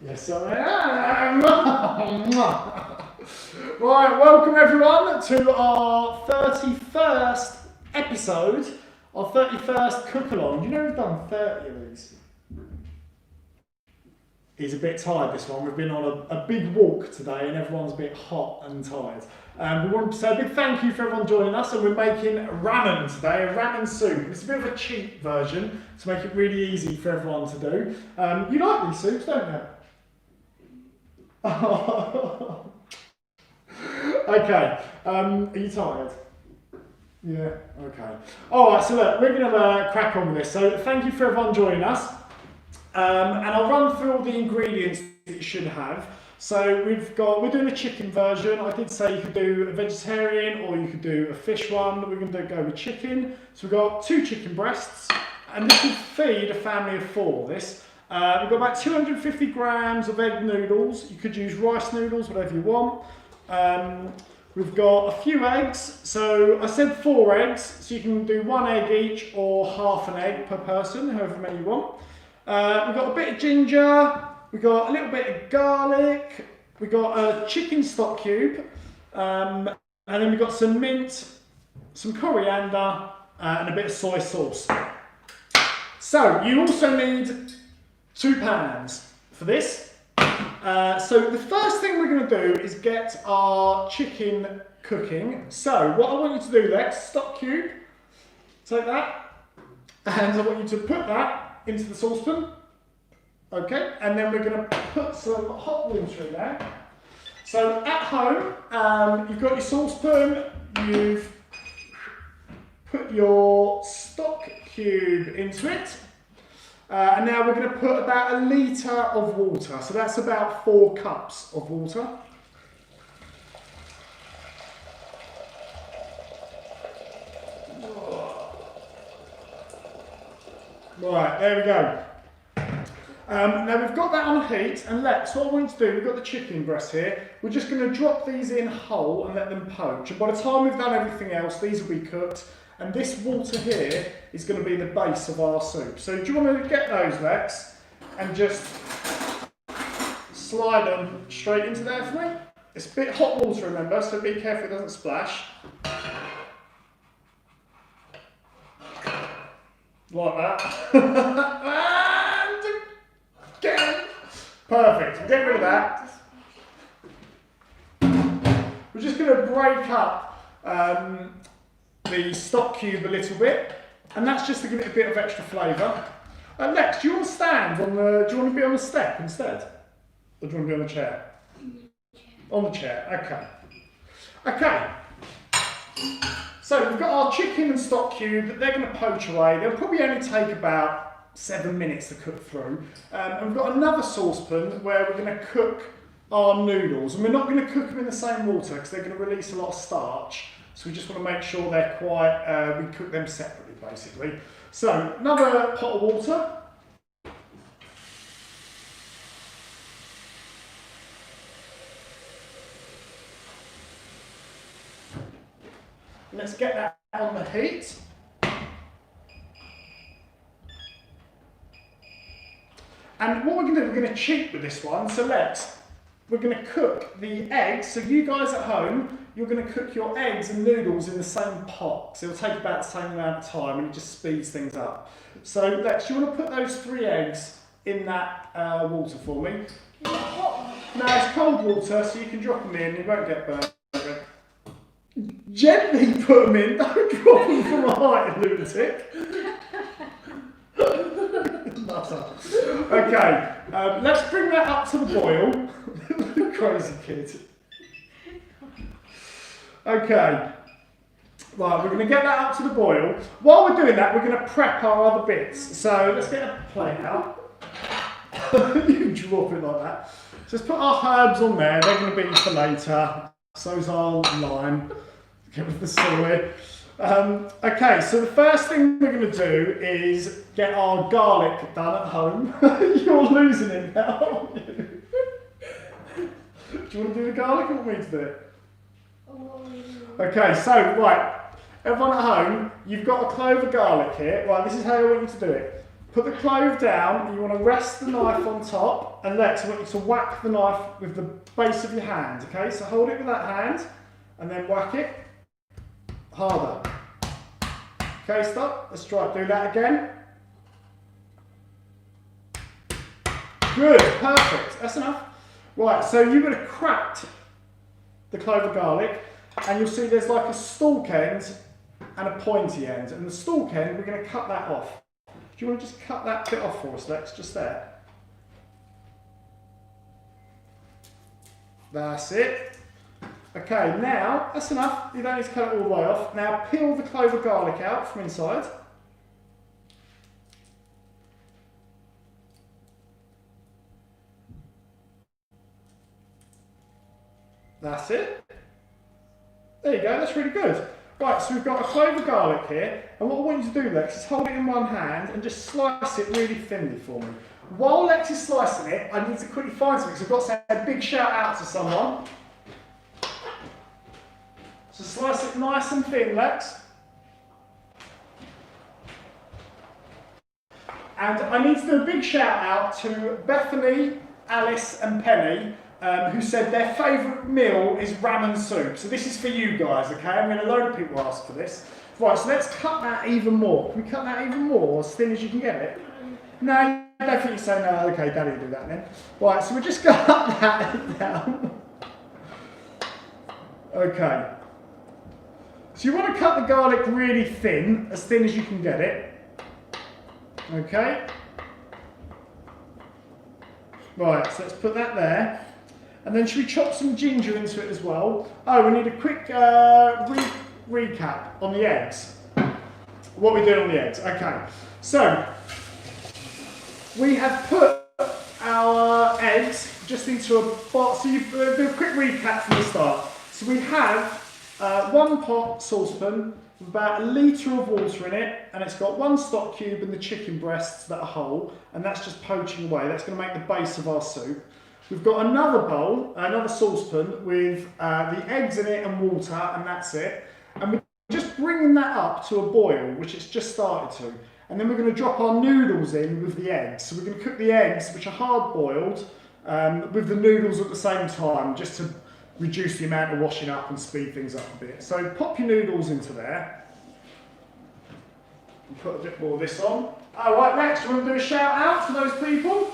Yes, I am. Right, welcome everyone to our 31st episode, our 31st Cookalong. You know we've done 30 of these. He's a bit tired this one. We've been on a big walk today and everyone's a bit hot and tired. We want to say a big thank you for everyone joining us, and we're making ramen today, a ramen soup. It's a bit of a cheap version to make it really easy for everyone to do. You like these soups, don't you? Okay, are you tired? Yeah, okay. Alright, so look, we're going to crack on with this. So thank you for everyone joining us. And I'll run through all the ingredients that you should have. So we're doing a chicken version. I did say you could do a vegetarian or you could do a fish one. We're going to go with chicken. So we've got 2 chicken breasts, and this will feed a family of 4, this. We've got about 250 grams of egg noodles. You could use rice noodles, whatever you want. We've got a few eggs. So I said 4 eggs, so you can do 1 egg each or half an egg per person, however many you want. We've got a bit of ginger, we've got a little bit of garlic, we've got a chicken stock cube, and then we've got some mint, some coriander, and a bit of soy sauce. So you also need 2 pans for this. So the first thing we're going to do is get our chicken cooking. So what I want you to do next, stock cube, take that, and I want you to put that into the saucepan. Okay, and then we're going to put some hot water in there. So at home, you've got your saucepan, you've put your stock cube into it. And now we're going to put about 1 litre of water. So that's about 4 cups of water. Right, there we go. Now we've got that on heat, and so what I want to do, we've got the chicken breast here. We're just going to drop these in whole and let them poach. And by the time we've done everything else, these will be cooked. And this water here is going to be the base of our soup. So do you want to get those, Lex, and just slide them straight into there for me? It's a bit hot water, remember, so be careful it doesn't splash. Like that. And again. Perfect. Get rid of that. We're just going to break up the stock cube a little bit, and that's just to give it a bit of extra flavour. Next, do you want to stand on the? Do you want to be on the step instead, or do you want to be on the chair? On the chair. Okay. Okay. So we've got our chicken and stock cube. They're going to poach away. They'll probably only take about 7 minutes to cook through. And we've got another saucepan where we're going to cook our noodles, and we're not going to cook them in the same water because they're going to release a lot of starch. So we just want to make sure they're quite, we cook them separately basically. So another pot of water. Let's get that on the heat. And what we're going to do, we're going to cheat with this one. So we're going to cook the eggs. So you guys at home, you're going to cook your eggs and noodles in the same pot. So it'll take about the same amount of time, and it just speeds things up. So Lex, you want to put those 3 eggs in that water for me? No, it's cold water, so you can drop them in. You won't get burnt. Gently put them in. Don't drop them from a height, lunatic. Okay, let's bring that up to the boil. Crazy kid. Okay, right, we're going to get that up to the boil. While we're doing that, we're going to prep our other bits. So let's get a plate out. You drop it like that. So let's put our herbs on there. They're going to be for later. So's our lime. Get rid of the soy. Okay, so the first thing we're going to do is get our garlic done at home. You're losing it now, aren't you? Do you want to do the garlic or want me to do it? Okay, so, right, everyone at home, you've got a clove of garlic here. Right, this is how I want you to do it. Put the clove down, you want to rest the knife on top, and Lex, I want you to whack the knife with the base of your hand, okay? So hold it with that hand, and then whack it harder. Okay, stop. Let's try to do that again. Good, perfect, that's enough. Right, so you would have cracked the clove of garlic, and you'll see there's like a stalk end and a pointy end, and the stalk end, we're going to cut that off. Do you want to just cut that bit off for us, Lex? Just there. That's it. Okay, now, that's enough. You don't need to cut it all the way off. Now peel the clove of garlic out from inside. That's it. There you go, that's really good. Right, so we've got a clove of garlic here, and what I want you to do, Lex, is hold it in one hand and just slice it really thinly for me. While Lex is slicing it, I need to quickly find something, because I've got to say a big shout out to someone. So slice it nice and thin, Lex. And I need to do a big shout out to Bethany, Alice and Penny, who said their favourite meal is ramen soup. So this is for you guys, okay? I'm going to load of people ask for this. Right, so let's cut that even more. Can we cut that even more, as thin as you can get it? No, you don't think so? No, okay, Daddy will do that then. Right, so we're just going to cut that down. Okay. So you want to cut the garlic really thin as you can get it. Okay. Right, so let's put that there. And then should we chop some ginger into it as well? Oh, we need a quick recap on the eggs. What we did on the eggs. Okay, so we have put our eggs just into a pot. So you do a quick recap from the start. So we have one pot saucepan with about 1 litre of water in it, and it's got 1 stock cube and the chicken breasts that are whole, and that's just poaching away. That's going to make the base of our soup. We've got another bowl, another saucepan with the eggs in it and water, and that's it. And we're just bringing that up to a boil, which it's just started to. And then we're going to drop our noodles in with the eggs. So we're going to cook the eggs, which are hard boiled, with the noodles at the same time, just to reduce the amount of washing up and speed things up a bit. So pop your noodles into there. And put a bit more of this on. All right, next, we want to do a shout out to those people.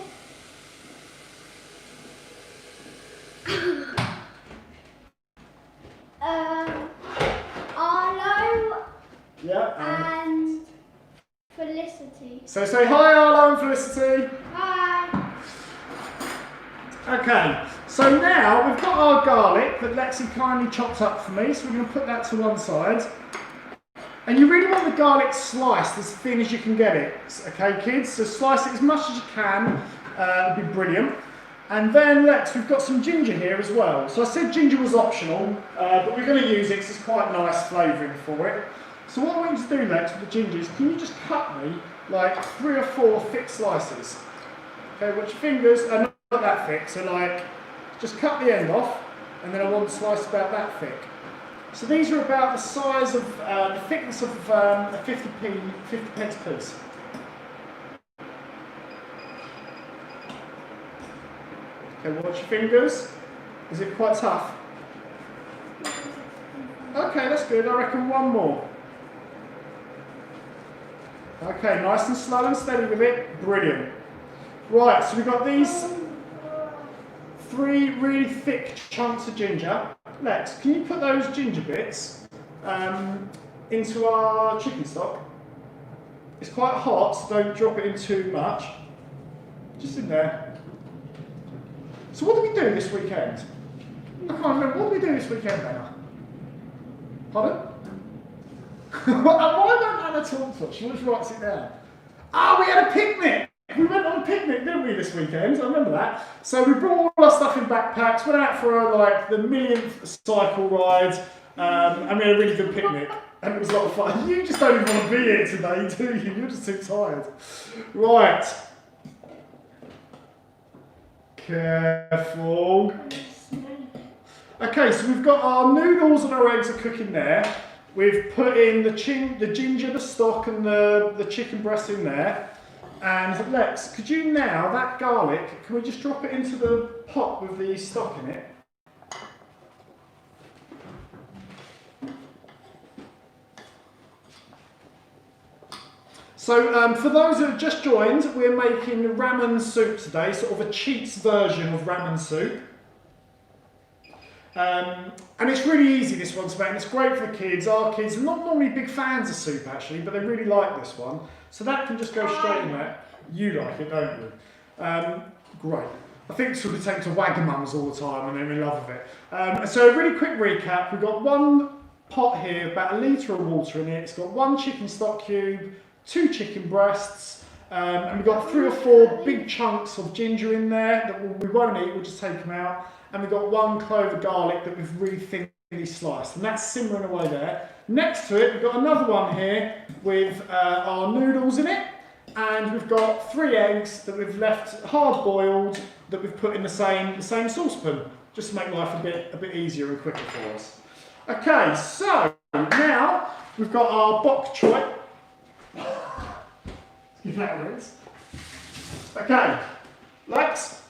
Arlo Yeah, and Felicity. So say hi, Arlo and Felicity. Hi. Okay, so now we've got our garlic that Lexi kindly chopped up for me, so we're going to put that to one side. And you really want the garlic sliced as thin as you can get it, okay kids? So slice it as much as you can, it'd be brilliant. And then Lex, we've got some ginger here as well. So I said ginger was optional, but we're going to use it because it's quite nice flavouring for it. So what I want you to do, Lex, with the ginger is, can you just cut me like 3 or 4 thick slices? Okay, watch your fingers, and not that thick, so like, just cut the end off, and then I want to slice about that thick. So these are about the size of, the thickness of a 50 pence piece. Okay, watch your fingers. Is it quite tough? Okay, that's good. I reckon 1 more. Okay, nice and slow and steady with it. Brilliant. Right, so we've got these 3 really thick chunks of ginger. Lex, can you put those ginger bits into our chicken stock? It's quite hot, so don't drop it in too much. Just in there. So what did we do this weekend? I can't remember. What did we do this weekend, Anna? Pardon? Why won't Anna talk to us? She always writes it down. Ah, we had a picnic! We went on a picnic, didn't we, this weekend? I remember that. So we brought all our stuff in backpacks, went out for the 1,000th cycle ride, and we had a really good picnic. And it was a lot of fun. You just don't even want to be here today, do you? You're just too tired. Right. Careful. Okay, so we've got our noodles and our eggs are cooking there. We've put in the ginger, the stock, and the chicken breast in there. And Lex, could you now, that garlic, can we just drop it into the pot with the stock in it? So for those that have just joined, we're making ramen soup today, sort of a cheats version of ramen soup. And it's really easy, this one to make, and it's great for the kids. Our kids are not normally big fans of soup actually, but they really like this one. So that can just go straight in there. You like it, don't you? Great. I think it's what it takes to Wagamams all the time and they're in love with it. So a really quick recap. We've got one pot here, about 1 litre of water in it. It's got 1 chicken stock cube, 2 chicken breasts, and we've got 3 or 4 big chunks of ginger in there that we won't eat, we'll just take them out. And we've got 1 clove of garlic that we've really thinly sliced, and that's simmering away there. Next to it, we've got another one here with our noodles in it, and we've got 3 eggs that we've left hard boiled that we've put in the same saucepan, just to make life a bit easier and quicker for us. Okay, so now we've got our bok choy. Give that a rinse. Okay, Lex.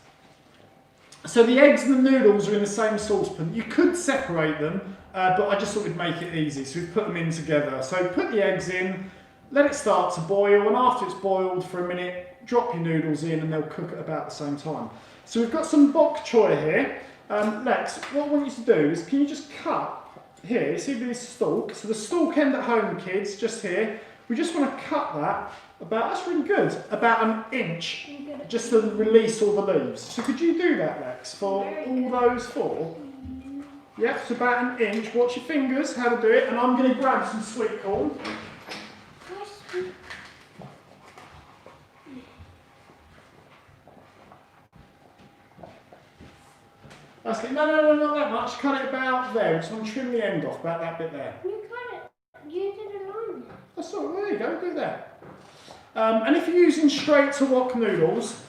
So the eggs and the noodles are in the same saucepan. You could separate them, but I just thought we'd make it easy, so we've put them in together. So put the eggs in, let it start to boil, and after it's boiled for a minute, drop your noodles in and they'll cook at about the same time. So we've got some bok choy here. Lex, what I want you to do is, can you just cut here, you see this stalk? So the stalk end at home, kids, just here. We just want to cut that about, that's really good, about 1 inch, just to release all the leaves. So could you do that, Lex, for all those 4? Yep, so about 1 inch. Watch your fingers, how to do it, and I'm going to grab some sweet corn. That's it. No, not that much. Cut it about there. We just want to trim the end off, about that bit there. You cut it. You did a line. That's all right, there you go, do that. And if you're using straight to wok noodles,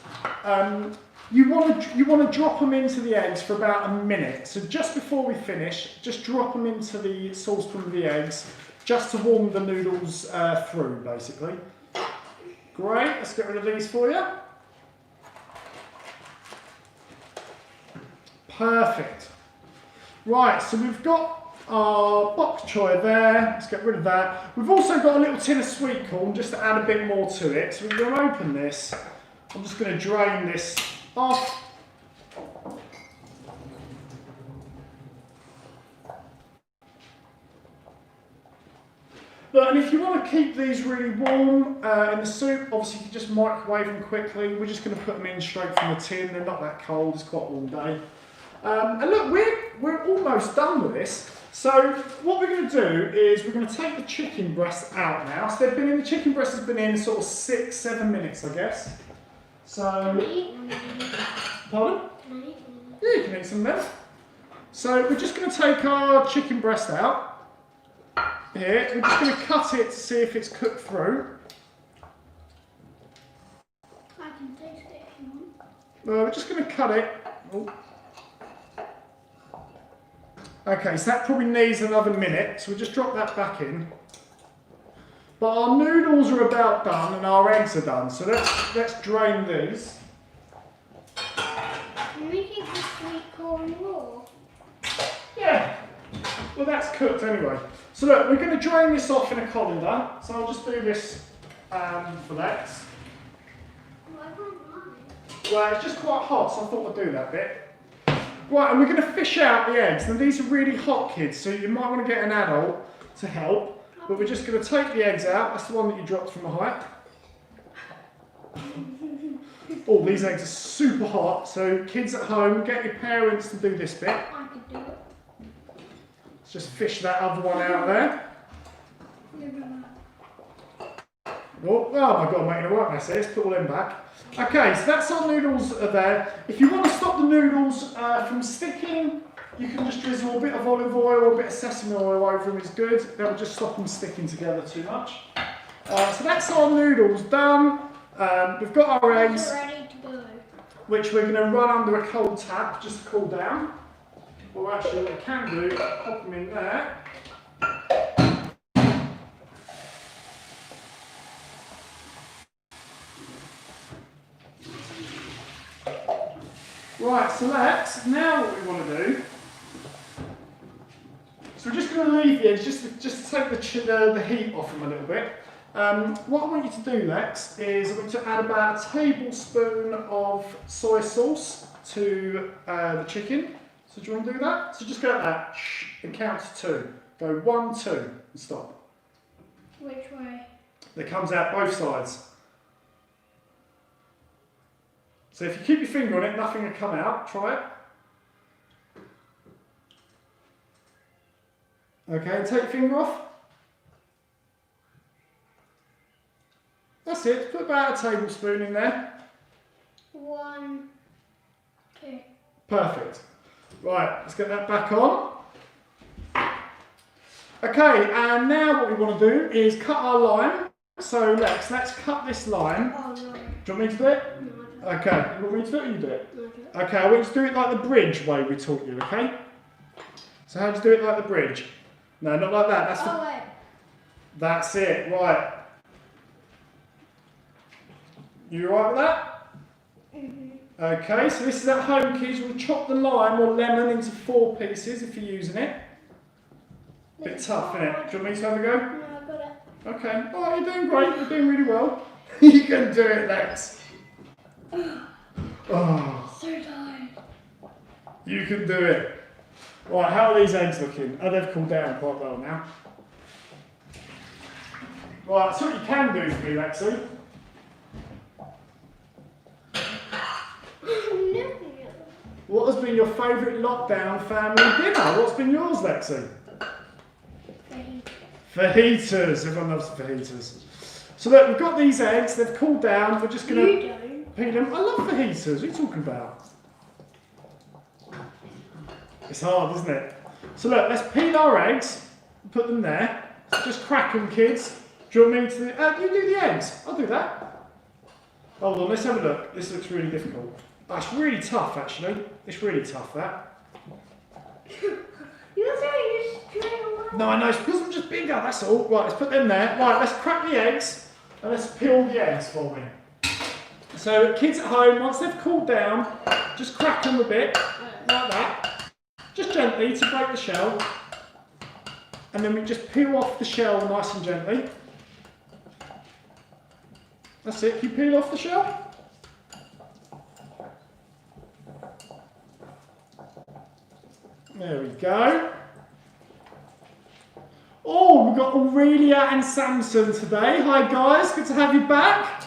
you want to drop them into the eggs for about 1 minute. So just before we finish, just drop them into the saucepan with the eggs, just to warm the noodles through, basically. Great, let's get rid of these for you. Perfect. Right, so we've got our bok choy there. Let's get rid of that. We've also got a little tin of sweet corn just to add a bit more to it. So we're going to open this. I'm just going to drain this off. Look, and if you want to keep these really warm in the soup, obviously you can just microwave them quickly. We're just going to put them in straight from the tin. They're not that cold. It's quite a warm day. And look, we're almost done with this. So what we're going to do is we're going to take the chicken breasts out now. So the chicken breast has been in sort of 6-7 minutes, I guess. So, pardon? Yeah, you can eat some of them. So we're just going to take our chicken breast out. Here, we're just going to cut it to see if it's cooked through. I can taste it if you want. We're just going to cut it. Oh. Okay, so that probably needs another minute, so we'll just drop that back in. But our noodles are about done and our eggs are done, so let's drain these. Can we keep the sweet corn raw? Yeah, well that's cooked anyway. So look, we're going to drain this off in a colander, so I'll just do this for Lex. Well, I don't mind. Well, it's just quite hot, so I thought I'd do that bit. Right, and we're going to fish out the eggs. Now these are really hot, kids, so you might want to get an adult to help. But we're just going to take the eggs out. That's the one that you dropped from the height. Oh, these eggs are super hot, so kids at home, get your parents to do this bit. I could do it. Let's just fish that other one out there. Oh my god, I'm making a right mess here. Let's put all them back. Okay, so that's our noodles there. If you want to stop the noodles from sticking, you can just drizzle a bit of olive oil or a bit of sesame oil over them, is good. That will just stop them sticking together too much. So that's our noodles done. We've got our eggs, Ready to go. which we're going to run under a cold tap just to cool down. Or actually what we can do, pop them in there. Right, so now what we want to do. So we're just going to leave the eggs just to take the heat off them a little bit. What I want you to do, Lex, is I want you to add about a tablespoon of soy sauce to the chicken. So do you want to do that? So just go like that and count to 2. Go 1, 2 and stop. Which way? It comes out both sides. So if you keep your finger on it, nothing will come out. Try it. Okay, and take your finger off. That's it. Put about a tablespoon in there. 1, 2. Perfect. Right, let's get that back on. Okay, and now what we want to do is cut our lime. So let's cut this lime. Oh no. Do you want me to do it? No, Okay, you want me to do it or you do it? no. Okay, I want you to do it like the bridge way we taught you, okay? So how do you do it like the bridge? No, not like that. Wait. That's it, right. You alright with that? Mm-hmm. Okay, so this is at home, kids. We'll chop the lime or lemon into 4 pieces if you're using it. Bit tough, isn't it? Do you want me to have a go? No, I got it. Okay. Oh, you're doing great. You're doing really well. You can do it, Lex. Oh, So tired. you can do it. Right, how are these eggs looking? Oh, they've cooled down quite well now. Right, so what you can do for me, Lexi. What has been your favourite lockdown family dinner? What's been yours, Lexi? Fajitas. Everyone loves fajitas. So look, we've got these eggs. They've cooled down. We're just going to peel them. I love fajitas. What are you talking about? It's hard, isn't it? So look, let's peel our eggs. Put them there. Just crack them, kids. Do you want me to? You do the eggs. I'll do that. Hold on. Let's have a look. This looks really difficult. Oh, it's really tough, actually. It's really tough, that. You're saying just straight away. No, I know. It's because I'm just bigger, that's all. Right, let's put them there. Right, let's crack the eggs. And let's peel the eggs for me. So, kids at home, once they've cooled down, just crack them a bit. Like that. Just gently to break the shell. And then we just peel off the shell nice and gently. That's it. Can you peel off the shell? There we go. Oh, we've got Aurelia and Samson today. Hi guys, good to have you back.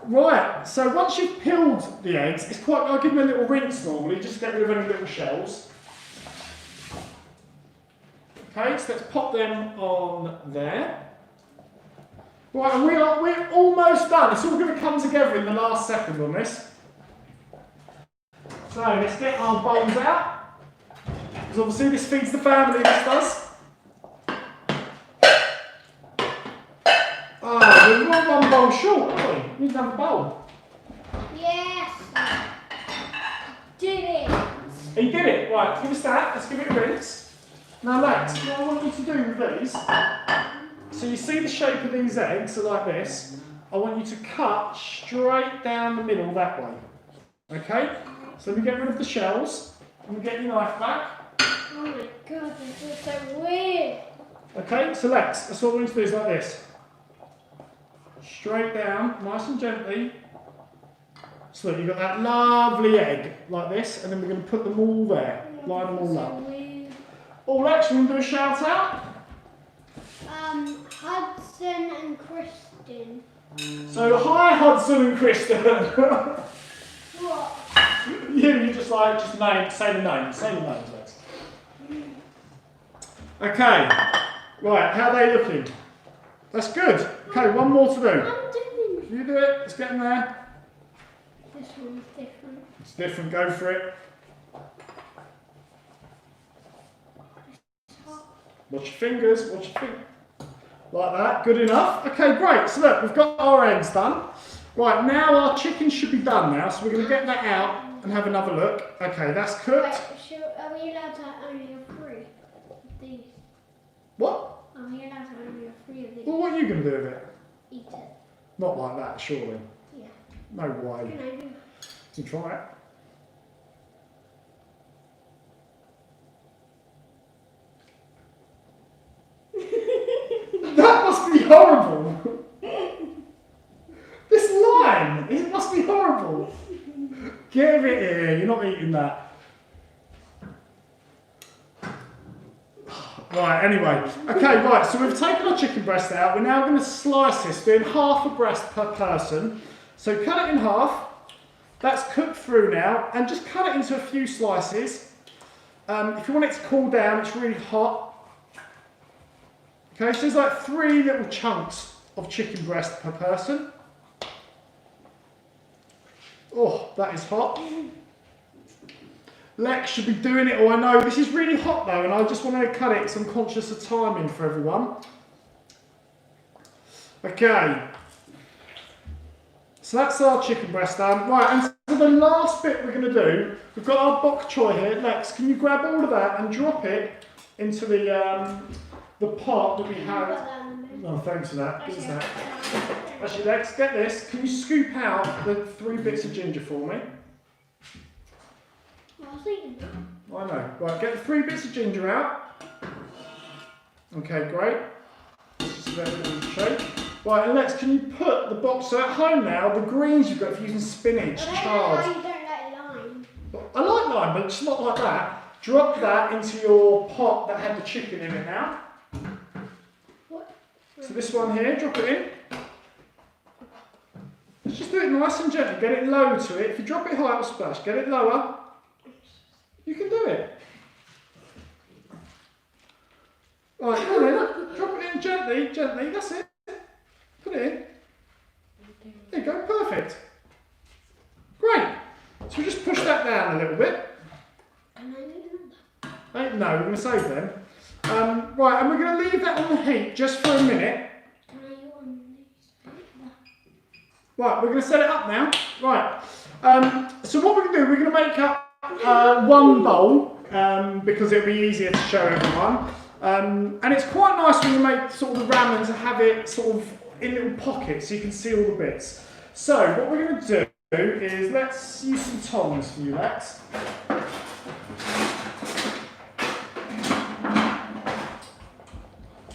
Right, so once you've peeled the eggs, I'll give them a little rinse normally, just to get rid of any little shells. Okay, so let's pop them on there. Right, and we're almost done. It's all going to come together in the last second on this. So let's get our bowls out. Because obviously this feeds the family, this does. Oh, we've got 1 bowl short, haven't we? We need another bowl. Yes. Did it. He did it. Right, give us that. Let's give it a rinse. Now Lex, what I want you to do with these, so you see the shape of these eggs are like this. I want you to cut straight down the middle that way. Okay? So we get rid of the shells, and we get your knife back. Oh my god, this is so weird. Okay, so Lex, that's what we're going to do is like this. Straight down, nice and gently. So that you've got that lovely egg, like this, and then we're going to put them all there. Line them all up. Weird. Oh, Lex, you want to do a shout out? Hudson and Kristen. So, hi Hudson and Kristen. What? You just say the name. Say the names, Lex. Okay. Right, how are they looking? That's good. Okay, 1 more to do. I'm doing You do it. Let's get in there. this one's different. It's different. Go for it. Watch your fingers. Watch your fingers. Like that. Good enough. Okay, great. So look, we've got our eggs done. Right, now our chicken should be done now. So we're going to get that out and have another look. Okay, that's cooked. Wait, are we allowed to only have 3 of these? What? Are we allowed to only have 3 of these? Well, what are you going to do with it? Eat it. Not like that, surely. Yeah. No way. Can I do? You try it. That must be horrible. This lime, it must be horrible. Give it here, you're not eating that. Right, anyway. Okay, right, so we've taken our chicken breast out. We're now going to slice this, doing half a breast per person. So cut it in half. That's cooked through now, and just cut it into a few slices. If you want it to cool down, it's really hot. Okay, so there's like 3 little chunks of chicken breast per person. Oh, that is hot. Lex should be doing it, or I know this is really hot though, and I just want to cut it because I'm conscious of timing for everyone. Okay. So that's our chicken breast done. Right, and so the last bit we're going to do, we've got our bok choy here. Lex, can you grab all of that and drop it into the pot that we had? Oh, thanks for that. Give us that. Actually, Lex, get this. Can you scoop out the 3 bits of ginger for me? I know. Right, get the 3 bits of ginger out. Okay, great. Just give that a little shake. Right, and Lex, can you put the box, so at home now, the greens you've got for using spinach, chard. You don't like lime. I like lime, but it's not like that. Drop that into your pot that had the chicken in it now. What? So this one here, drop it in. Let's just do it nice and gently. Get it low to it. If you drop it high, it'll splash. Get it lower. You can do it. Right, come in. Drop it in gently, gently. That's it. Put it in. There you go. Perfect. Great. So we just push that down a little bit. No, we're going to save them. Right, and we're going to leave that on the heat just for a minute. Right, we're going to set it up now. Right. So what we're going to do, we're going to make up one bowl because it'll be easier to show everyone. And it's quite nice when you make sort of the ramen to have it sort of in little pockets so you can see all the bits. So what we're going to do is let's use some tongs for you, Lex.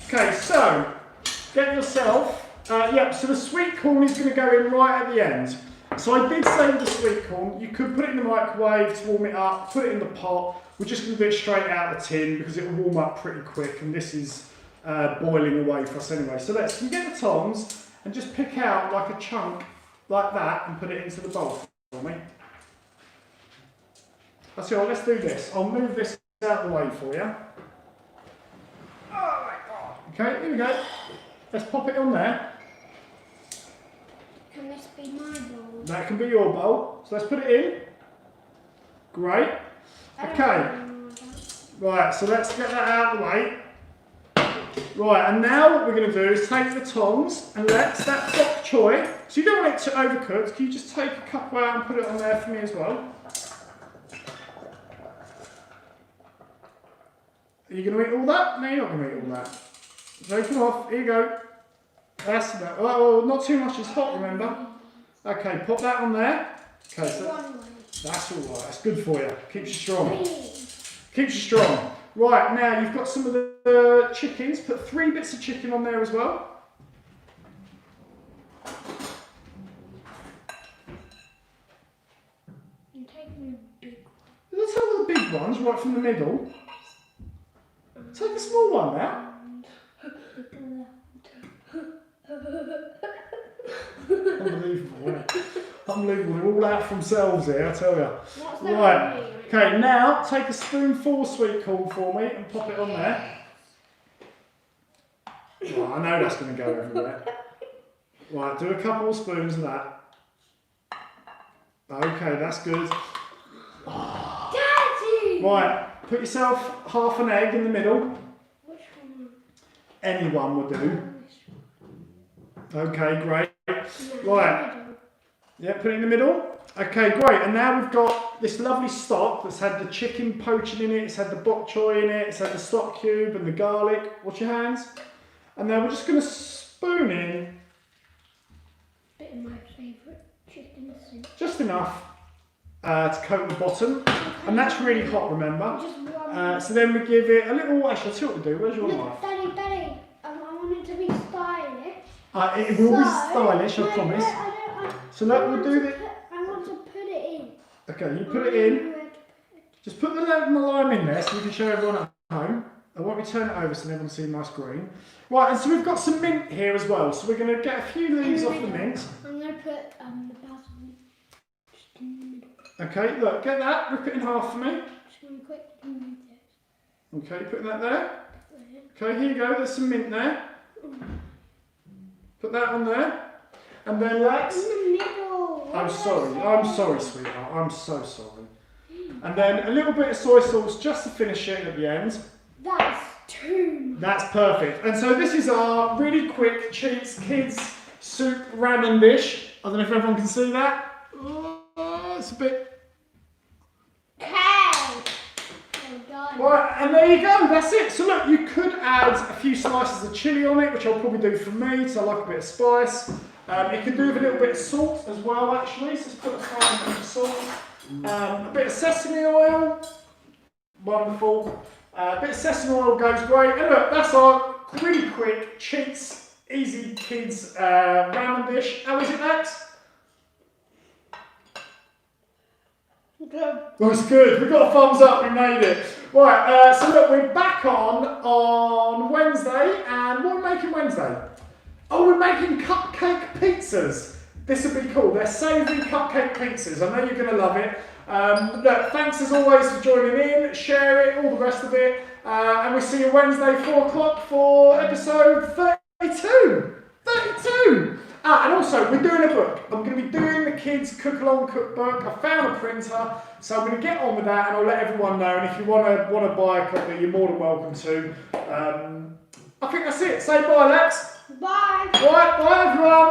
Okay, so get yourself, so the sweet corn is going to go in right at the end. So I did save the sweet corn. You could put it in the microwave to warm it up, put it in the pot. We're just going to do it straight out of the tin because it will warm up pretty quick, and this is boiling away for us anyway. So let's get the tongs and just pick out like a chunk like that and put it into the bowl for me. That's all. Let's do this. I'll move this out of the way for you. Oh my God. Okay, here we go. Let's pop it on there. Can this be my bowl? That can be your bowl. So let's put it in. Great. Okay. Right, so let's get that out of the way. Right, and now what we're going to do is take the tongs and let that bok choy. So you don't want it to overcook. Can you just take a couple out and put it on there for me as well? Are you going to eat all that? No, you're not going to eat all that. Take them off. Here you go. That's that. Oh, not too much. It's hot, remember? Okay, pop that on there. Okay, so that's all right. That's good for you. Keeps you strong. Keeps you strong. Right, now you've got some of the chickens. Put 3 bits of chicken on there as well. I'm taking a big one. Let's have all the big ones right from the middle. Take a small one now. Unbelievable, isn't it? Unbelievable. They're all out for themselves here, I tell you. Right. Okay, now take a spoonful of sweet corn for me and pop it on there. Oh, I know that's going to go everywhere. Right, do a couple of spoons of that. Okay, that's good. Daddy! Right, put yourself half an egg in the middle. Which one? Any one will do. Okay, great. Right. Yeah, put it in the middle. Okay, great. And now we've got this lovely stock that's had the chicken poaching in it, it's had the bok choy in it, it's had the stock cube and the garlic. Watch your hands. And now we're just going to spoon in. Bit of my favourite chicken soup. Just enough. to coat the bottom. And that's really hot, remember? Just one. So then we give it a little, actually I'll tell you what to do, where's your knife? Daddy, I want it to be stylish. It will be stylish, I promise. So look, we'll do this. I want to put it in. Okay, you put it in. Just put the lime in there so you can show everyone at home. I want me to turn it over so everyone can see my screen. Right, and so we've got some mint here as well. So we're going to get a few leaves off the mint. I'm going to put the basil just in the middle. Okay, look, get that. Rip it in half for me. Just going to quickly move this. Okay, putting that there. Okay, here you go. There's some mint there. Put that on there. And then Lex. In the middle. I'm sorry, sweetheart. I'm so sorry. And then a little bit of soy sauce just to finish it at the end. That's too much. That's perfect. And so this is our really quick cheats kids soup ramen dish. I don't know if everyone can see that. Oh, it's a bit. Okay. Well done. Right, and there you go. That's it. So look, you could add a few slices of chilli on it, which I'll probably do for me, because I like a bit of spice. You could do with a little bit of salt as well, actually. So let's put a tiny bit of salt. A bit of sesame oil. Wonderful. A bit of sesame oil goes great. And look, that's our really quick cheats, easy kids ramen dish. How is it, Max? Good. Oh, it's good. We got a thumbs up. We made it. Right. So look, we're back on Wednesday, and what are we making Wednesday? Oh, we're making cupcake pizzas. This would be cool. They're savoury cupcake pizzas. I know you're going to love it. Look, thanks as always for joining in. Share it, all the rest of it. And we'll see you Wednesday, 4 o'clock for episode 32. 32! And also, we're doing a book. I'm going to be doing the kids' Cookalong cookbook. I found a printer, so I'm going to get on with that, and I'll let everyone know. And if you want to buy a copy, you're more than welcome to. I think that's it. Say bye, Lex. Bye. Right, bye everyone.